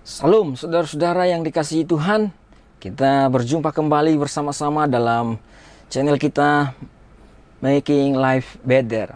Salam saudara-saudara yang dikasihi Tuhan. Kita berjumpa kembali bersama-sama dalam channel kita Making Life Better.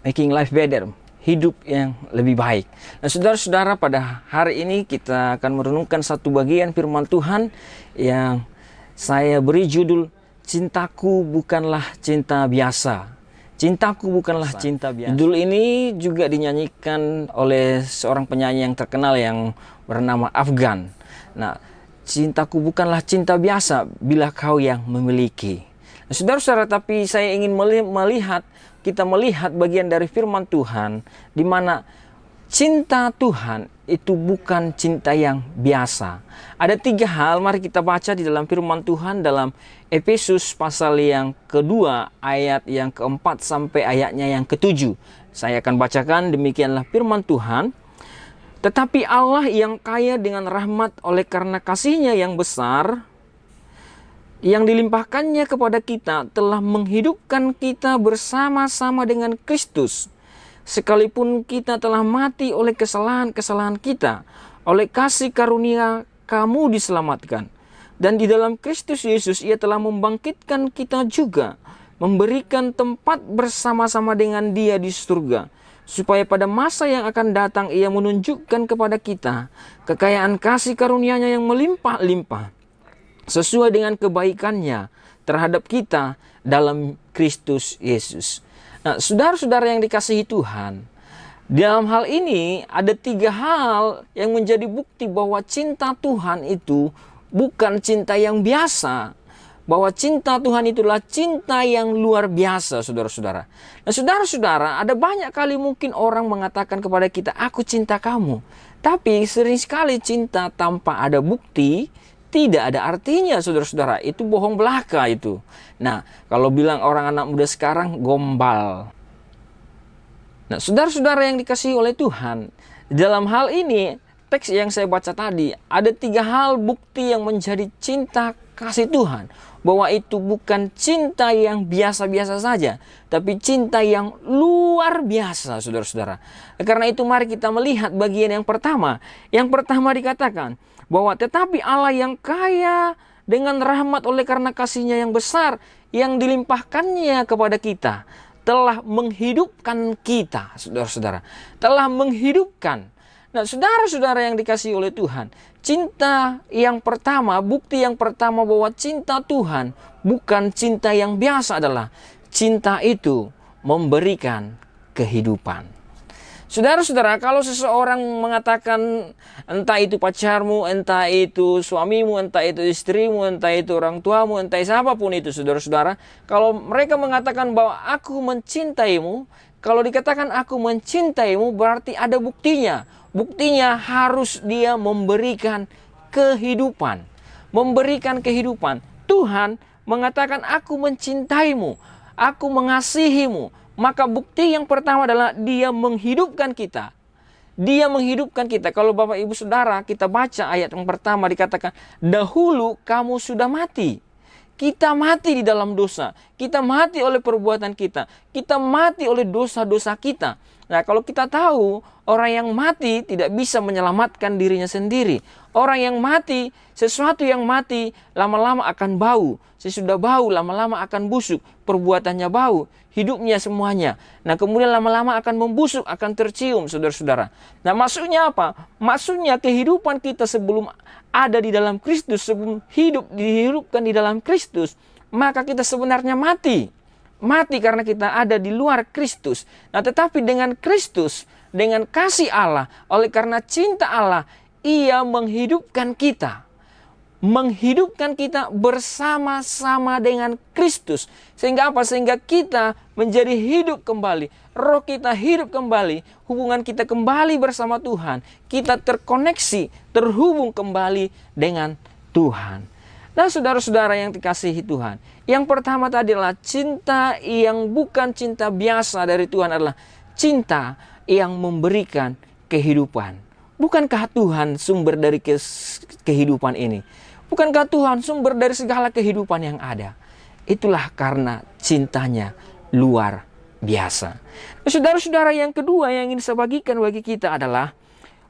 Making Life Better, hidup yang lebih baik. Nah, saudara-saudara, pada hari ini kita akan merenungkan satu bagian firman Tuhan yang saya beri judul Cintaku Bukanlah Cinta Biasa. Cintaku bukanlah cinta biasa. Judul ini juga dinyanyikan oleh seorang penyanyi yang terkenal yang bernama Afgan. Nah, cintaku bukanlah cinta biasa bila kau yang memiliki. Nah, saudara-saudara, tapi saya ingin kita melihat bagian dari firman Tuhan di mana cinta Tuhan itu bukan cinta yang biasa. Ada 3 hal, mari kita baca di dalam firman Tuhan dalam Efesus pasal yang kedua ayat yang keempat sampai ayatnya yang ke-7. Saya akan bacakan, demikianlah firman Tuhan. Tetapi Allah yang kaya dengan rahmat oleh karena kasih-Nya yang besar, yang dilimpahkannya kepada kita, telah menghidupkan kita bersama-sama dengan Kristus. Sekalipun kita telah mati oleh kesalahan-kesalahan kita, oleh kasih karunia kamu diselamatkan. Dan di dalam Kristus Yesus Ia telah membangkitkan kita juga, memberikan tempat bersama-sama dengan Dia di surga, supaya pada masa yang akan datang Ia menunjukkan kepada kita kekayaan kasih karunia-Nya yang melimpah-limpah, sesuai dengan kebaikan-Nya terhadap kita dalam Kristus Yesus. Nah, saudara-saudara yang dikasihi Tuhan, dalam hal ini ada 3 hal yang menjadi bukti bahwa cinta Tuhan itu bukan cinta yang biasa. Bahwa cinta Tuhan itulah cinta yang luar biasa, saudara-saudara. Nah, saudara-saudara, ada banyak kali mungkin orang mengatakan kepada kita, aku cinta kamu. Tapi sering sekali cinta tanpa ada bukti tidak ada artinya, saudara-saudara. Itu bohong belaka itu. Nah, kalau bilang orang anak muda sekarang, gombal. Nah, saudara-saudara yang dikasihi oleh Tuhan, dalam hal ini, teks yang saya baca tadi, ada 3 hal bukti yang menjadi cinta kasih Tuhan. Bahwa itu bukan cinta yang biasa-biasa saja, tapi cinta yang luar biasa, saudara-saudara. Karena itu mari kita melihat bagian yang pertama. Yang pertama dikatakan, bahwa tetapi Allah yang kaya dengan rahmat oleh karena kasih-Nya yang besar, yang dilimpahkannya kepada kita, telah menghidupkan kita, saudara-saudara. Telah menghidupkan. Nah, saudara-saudara yang dikasihi oleh Tuhan, cinta yang pertama, bukti yang pertama bahwa cinta Tuhan bukan cinta yang biasa adalah cinta itu memberikan kehidupan. Saudara-saudara, kalau seseorang mengatakan entah itu pacarmu, entah itu suamimu, entah itu istrimu, entah itu orang tuamu, entah siapapun itu, saudara-saudara, kalau mereka mengatakan bahwa aku mencintaimu, kalau dikatakan aku mencintaimu berarti ada buktinya. Buktinya harus dia memberikan kehidupan. Memberikan kehidupan. Tuhan mengatakan aku mencintaimu, aku mengasihimu. Maka bukti yang pertama adalah Dia menghidupkan kita. Dia menghidupkan kita. Kalau Bapak Ibu Saudara kita baca ayat yang pertama dikatakan, dahulu kamu sudah mati. Kita mati di dalam dosa. Kita mati oleh perbuatan kita. Kita mati oleh dosa-dosa kita. Nah, kalau kita tahu orang yang mati tidak bisa menyelamatkan dirinya sendiri. Orang yang mati, sesuatu yang mati lama-lama akan bau. Sesudah bau lama-lama akan busuk. Perbuatannya bau, hidupnya semuanya. Nah, kemudian lama-lama akan membusuk, akan tercium, saudara-saudara. Nah, maksudnya apa? Maksudnya kehidupan kita sebelum ada di dalam Kristus, sebelum dihidupkan di dalam Kristus, maka kita sebenarnya mati. Mati karena kita ada di luar Kristus. Nah, tetapi dengan Kristus, dengan kasih Allah, oleh karena cinta Allah, Ia menghidupkan kita. Menghidupkan kita bersama-sama dengan Kristus. Sehingga apa? Sehingga kita menjadi hidup kembali. Roh kita hidup kembali. Hubungan kita kembali bersama Tuhan. Kita terkoneksi, terhubung kembali dengan Tuhan. Nah, saudara-saudara yang dikasihi Tuhan, yang pertama tadi adalah cinta yang bukan cinta biasa dari Tuhan, adalah cinta yang memberikan kehidupan. Bukankah Tuhan sumber dari kehidupan ini? Bukankah Tuhan sumber dari segala kehidupan yang ada? Itulah karena cintanya luar biasa. Saudara-saudara, yang kedua yang ingin saya bagikan bagi kita adalah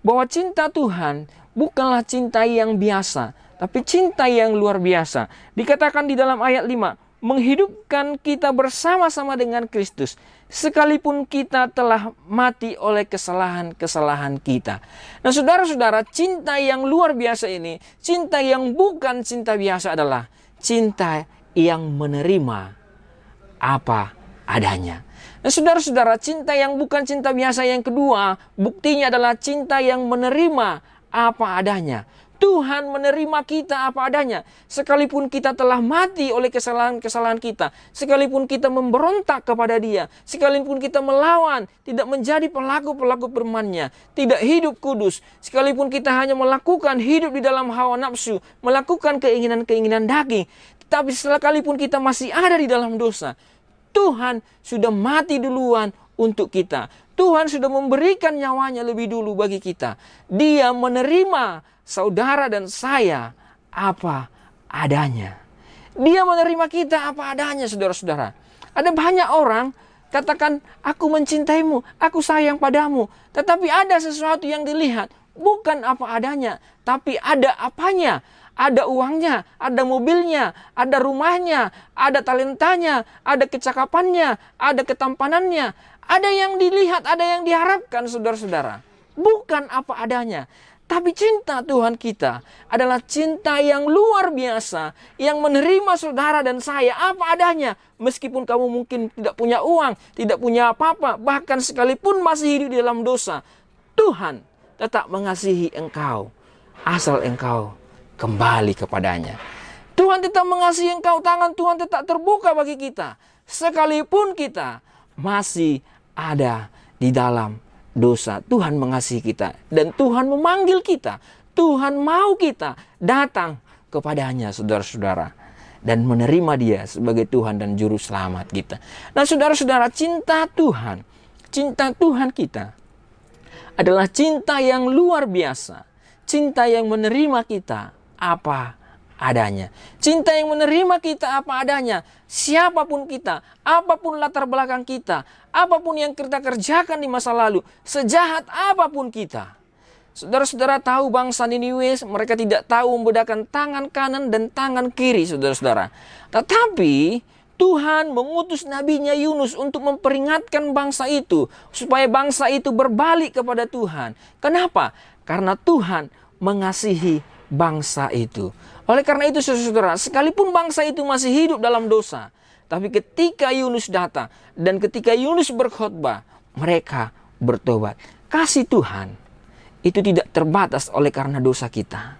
bahwa cinta Tuhan bukanlah cinta yang biasa, tapi cinta yang luar biasa. Dikatakan di dalam ayat 5, menghidupkan kita bersama-sama dengan Kristus, sekalipun kita telah mati oleh kesalahan-kesalahan kita. Nah saudara-saudara, cinta yang luar biasa ini, cinta yang bukan cinta biasa adalah cinta yang menerima apa adanya. Nah saudara-saudara, cinta yang bukan cinta biasa yang kedua, buktinya adalah cinta yang menerima apa adanya. Tuhan menerima kita apa adanya. Sekalipun kita telah mati oleh kesalahan-kesalahan kita, sekalipun kita memberontak kepada Dia, sekalipun kita melawan, tidak menjadi pelaku-pelaku firman-Nya, tidak hidup kudus, sekalipun kita hanya melakukan hidup di dalam hawa nafsu, melakukan keinginan-keinginan daging, tapi sekalipun kita masih ada di dalam dosa, Tuhan sudah mati duluan untuk kita. Tuhan sudah memberikan nyawanya lebih dulu bagi kita. Dia menerima saudara dan saya apa adanya. Dia menerima kita apa adanya, saudara-saudara. Ada banyak orang katakan, aku mencintaimu, aku sayang padamu. Tetapi ada sesuatu yang dilihat, bukan apa adanya, tapi ada apanya. Ada uangnya, ada mobilnya, ada rumahnya, ada talentanya, ada kecakapannya, ada ketampanannya. Ada yang dilihat, ada yang diharapkan, saudara-saudara. Bukan apa adanya. Tapi cinta Tuhan kita adalah cinta yang luar biasa, yang menerima saudara dan saya apa adanya. Meskipun kamu mungkin tidak punya uang, tidak punya apa-apa, bahkan sekalipun masih hidup di dalam dosa, Tuhan tetap mengasihi engkau, asal engkau kembali kepadanya. Tuhan tetap mengasihi engkau, tangan Tuhan tetap terbuka bagi kita, sekalipun kita masih ada di dalam dosa. Tuhan mengasihi kita dan Tuhan memanggil kita. Tuhan mau kita datang kepadanya, saudara-saudara, dan menerima Dia sebagai Tuhan dan Juru Selamat kita. Nah saudara-saudara, cinta Tuhan kita adalah cinta yang luar biasa. Cinta yang menerima kita apa adanya. Cinta yang menerima kita apa adanya. Siapapun kita, apapun latar belakang kita, apapun yang kita kerjakan di masa lalu, sejahat apapun kita. Saudara-saudara tahu bangsa Niniwe, mereka tidak tahu membedakan tangan kanan dan tangan kiri, saudara-saudara. Tetapi Tuhan mengutus nabinya Yunus untuk memperingatkan bangsa itu, supaya bangsa itu berbalik kepada Tuhan. Kenapa? Karena Tuhan mengasihi bangsa itu. Oleh karena itu saudara, sekalipun bangsa itu masih hidup dalam dosa, tapi ketika Yunus datang dan ketika Yunus berkhotbah, mereka bertobat. Kasih Tuhan itu tidak terbatas oleh karena dosa kita.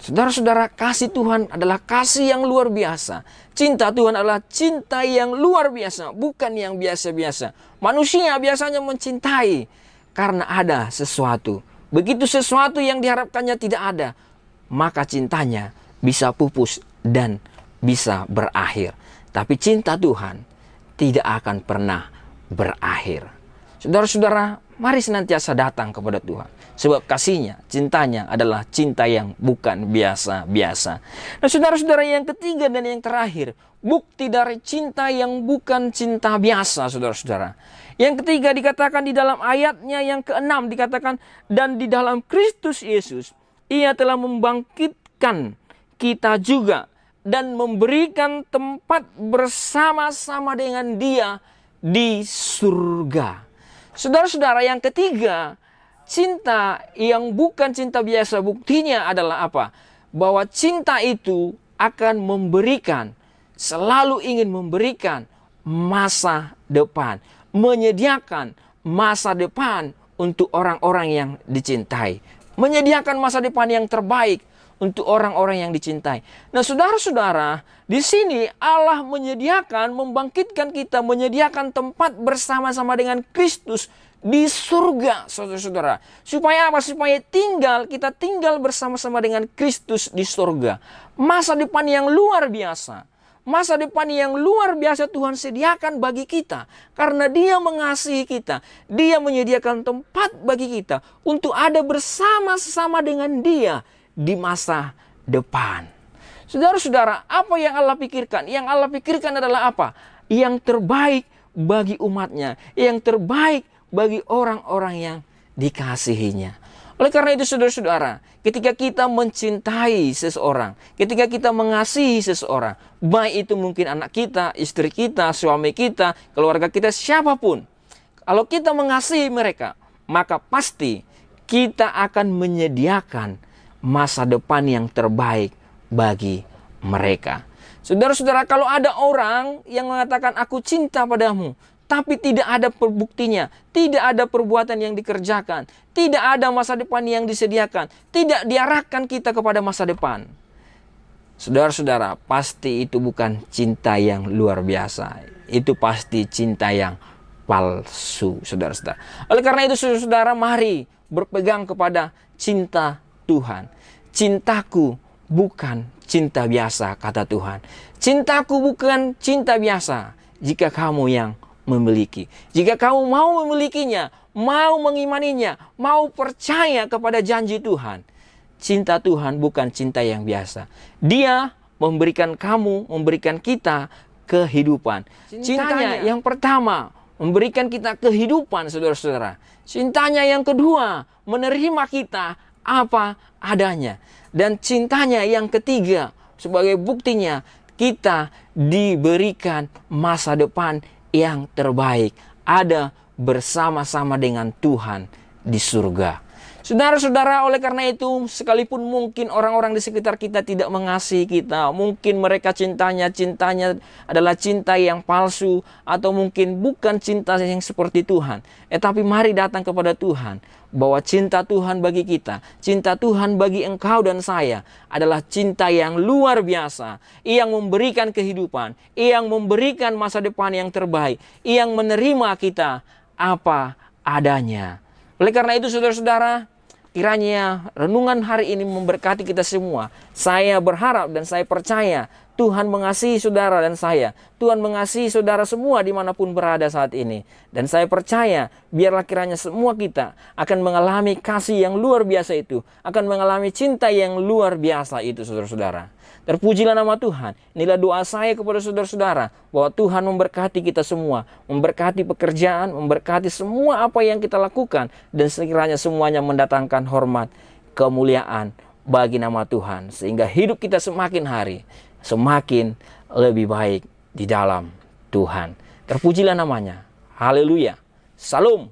Saudara-saudara, kasih Tuhan adalah kasih yang luar biasa. Cinta Tuhan adalah cinta yang luar biasa, bukan yang biasa-biasa. Manusia biasanya mencintai karena ada sesuatu. Begitu sesuatu yang diharapkannya tidak ada, maka cintanya bisa pupus dan bisa berakhir. Tapi cinta Tuhan tidak akan pernah berakhir. Saudara-saudara, mari senantiasa datang kepada Tuhan. Sebab kasihnya, cintanya adalah cinta yang bukan biasa-biasa. Nah saudara-saudara, yang ketiga dan yang terakhir, bukti dari cinta yang bukan cinta biasa, saudara-saudara. Yang ketiga dikatakan di dalam ayatnya yang ke-6, dikatakan, dan di dalam Kristus Yesus, Ia telah membangkitkan kita juga dan memberikan tempat bersama-sama dengan Dia di surga. Saudara-saudara, yang ketiga, cinta yang bukan cinta biasa, buktinya adalah apa? Bahwa cinta itu akan memberikan, selalu ingin memberikan masa depan, menyediakan masa depan untuk orang-orang yang dicintai, menyediakan masa depan yang terbaik untuk orang-orang yang dicintai. Nah, saudara-saudara, di sini Allah menyediakan, membangkitkan kita, menyediakan tempat bersama-sama dengan Kristus di surga, saudara-saudara. Supaya apa? Supaya kita tinggal bersama-sama dengan Kristus di surga. Masa depan yang luar biasa. Masa depan yang luar biasa Tuhan sediakan bagi kita. Karena Dia mengasihi kita. Dia menyediakan tempat bagi kita untuk ada bersama-sama dengan Dia di masa depan. Saudara-saudara, apa yang Allah pikirkan? Yang Allah pikirkan adalah apa? Yang terbaik bagi umatnya. Yang terbaik bagi orang-orang yang dikasihinya. Oleh karena itu saudara-saudara, ketika kita mencintai seseorang, ketika kita mengasihi seseorang, baik itu mungkin anak kita, istri kita, suami kita, keluarga kita, siapapun. Kalau kita mengasihi mereka, maka pasti kita akan menyediakan masa depan yang terbaik bagi mereka. Saudara-saudara, kalau ada orang yang mengatakan aku cinta padamu, tapi tidak ada buktinya, tidak ada perbuatan yang dikerjakan, tidak ada masa depan yang disediakan, tidak diarahkan kita kepada masa depan. Saudara-saudara, pasti itu bukan cinta yang luar biasa. Itu pasti cinta yang palsu, saudara-saudara. Oleh karena itu, saudara-saudara, mari berpegang kepada cinta Tuhan. Cintaku bukan cinta biasa, kata Tuhan. Cintaku bukan cinta biasa jika kamu yang memiliki. Jika kamu mau memilikinya, mau mengimaninya, mau percaya kepada janji Tuhan. Cinta Tuhan bukan cinta yang biasa. Dia memberikan kamu, memberikan kita kehidupan. Cintanya yang pertama, memberikan kita kehidupan, saudara-saudara. Cintanya yang kedua, menerima kita apa adanya. Dan cintanya yang ketiga, sebagai buktinya, kita diberikan masa depan yang terbaik, ada bersama-sama dengan Tuhan di surga. Saudara-saudara, oleh karena itu, sekalipun mungkin orang-orang di sekitar kita tidak mengasihi kita, mungkin mereka cintanya adalah cinta yang palsu, atau mungkin bukan cinta yang seperti Tuhan. Tapi mari datang kepada Tuhan, bahwa cinta Tuhan bagi kita, cinta Tuhan bagi engkau dan saya adalah cinta yang luar biasa, yang memberikan kehidupan, yang memberikan masa depan yang terbaik, yang menerima kita apa adanya. Oleh karena itu, saudara-saudara, kiranya renungan hari ini memberkati kita semua. Saya berharap dan saya percaya Tuhan mengasihi saudara dan saya. Tuhan mengasihi saudara semua dimanapun berada saat ini. Dan saya percaya biarlah kiranya semua kita akan mengalami kasih yang luar biasa itu. Akan mengalami cinta yang luar biasa itu, saudara-saudara. Terpujilah nama Tuhan. Inilah doa saya kepada saudara-saudara, bahwa Tuhan memberkati kita semua, memberkati pekerjaan, memberkati semua apa yang kita lakukan, dan sekiranya semuanya mendatangkan hormat, kemuliaan bagi nama Tuhan, sehingga hidup kita semakin hari semakin lebih baik di dalam Tuhan. Terpujilah namanya. Haleluya. Salam.